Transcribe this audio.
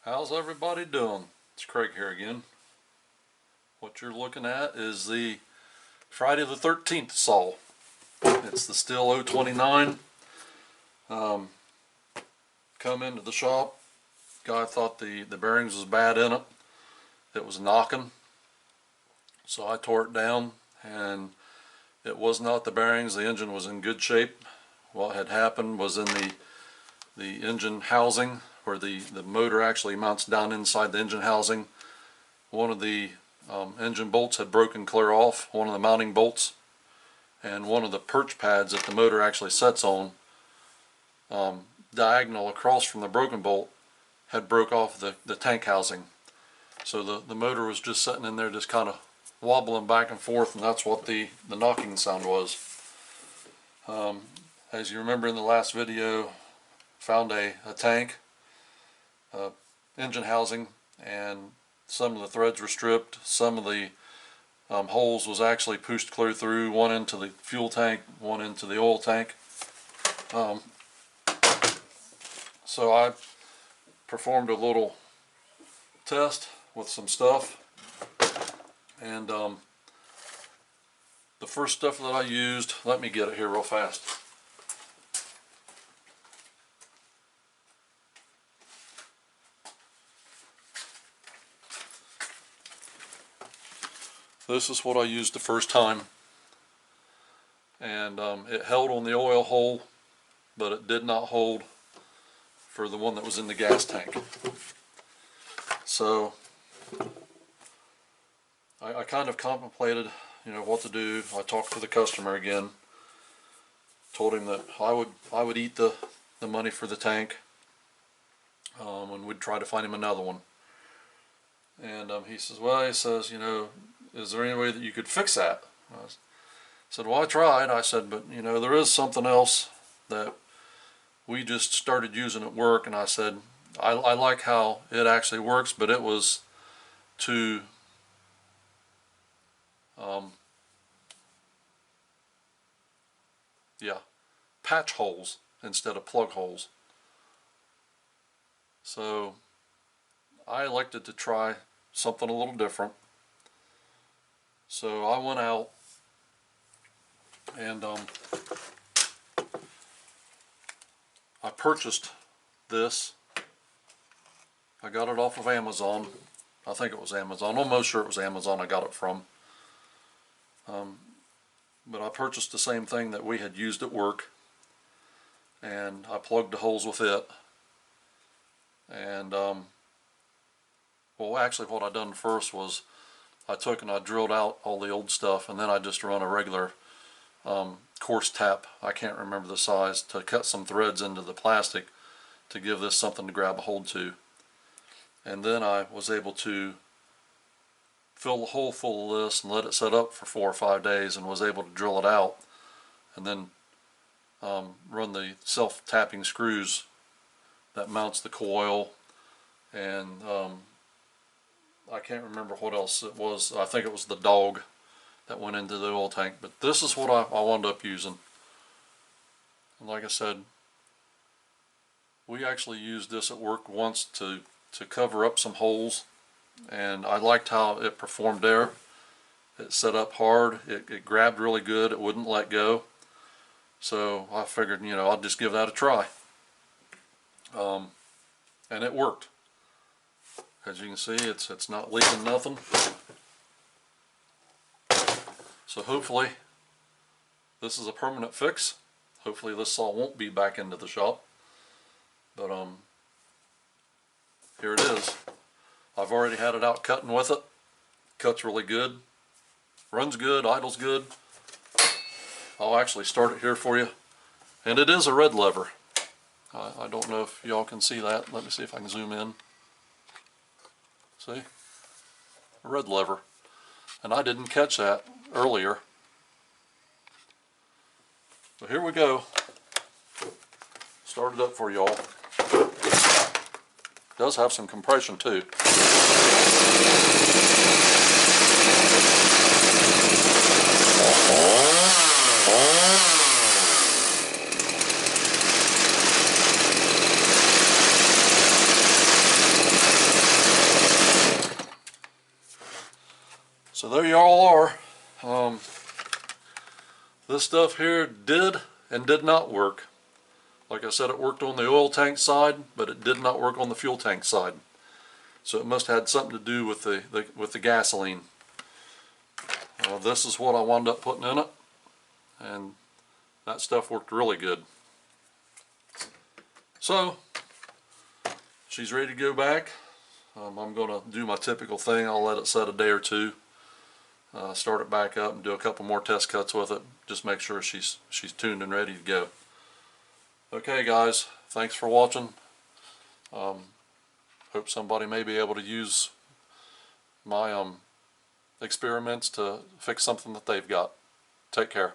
How's everybody doing? It's Craig here again. What you're looking at is the Friday the 13th saw. It's the Stihl 029. Come into the shop. Guy thought the bearings was bad in it. It was knocking. So I tore it down and it was not the bearings. The engine was in good shape. What had happened was in the engine housing, where the motor actually mounts down inside the engine housing, one of the engine bolts had broken clear off, one of the mounting bolts, and one of the perch pads that the motor actually sets on, diagonal across from the broken bolt, had broke off the tank housing. So the motor was just sitting in there just kind of wobbling back and forth, and that's what the knocking sound was. As you remember in the last video, found a tank, engine housing, and some of the threads were stripped. Some of the holes was actually pushed clear through, one into the fuel tank, one into the oil tank. So I performed a little test with some stuff, and the first stuff that I used, let me get it here real fast. This is what I used the first time, and it held on the oil hole, but it did not hold for the one that was in the gas tank. So I kind of contemplated, what to do. I talked to the customer again, told him that I would eat the money for the tank, and we'd try to find him another one. And he says, is there any way that you could fix that? I said, well, I tried. I said, but there is something else that we just started using at work, and I said, I like how it actually works, but it was to patch holes instead of plug holes. So I elected to try something a little different. So I went out and I purchased this. I got it off of Amazon. I think it was Amazon. I'm almost sure it was Amazon I got it from. But I purchased the same thing that we had used at work, and I plugged the holes with it. And well, actually what I done first was I took and I drilled out all the old stuff, and then I just run a regular coarse tap, I can't remember the size, to cut some threads into the plastic to give this something to grab a hold to. And then I was able to fill the hole full of this and let it set up for 4 or 5 days, and was able to drill it out and then run the self-tapping screws that mounts the coil, and I can't remember what else it was. I think it was the dog that went into the oil tank, but this is what I wound up using. And like I said, we actually used this at work once to cover up some holes, and I liked how it performed there. It set up hard, it grabbed really good, it wouldn't let go. So I figured, I'll just give that a try. And it worked. As you can see, it's not leaking nothing. So hopefully this is a permanent fix. Hopefully this saw won't be back into the shop. But here it is. I've already had it out cutting with it. Cuts really good. Runs good, idles good. I'll actually start it here for you. And it is a red lever. I don't know if y'all can see that. Let me see if I can zoom in. See? A red lever. And I didn't catch that earlier. So here we go. Start it up for y'all. Does have some compression too. there you all are. This stuff here did and did not work. Like I said, it worked on the oil tank side, but it did not work on the fuel tank side. So it must have had something to do with the gasoline. This is what I wound up putting in it, and that stuff worked really good. So she's ready to go back. I'm going to do my typical thing. I'll let it set a day or two, start it back up, and do a couple more test cuts with it. Just make sure she's tuned and ready to go. Okay, guys, thanks for watching. Hope somebody may be able to use my experiments to fix something that they've got. Take care.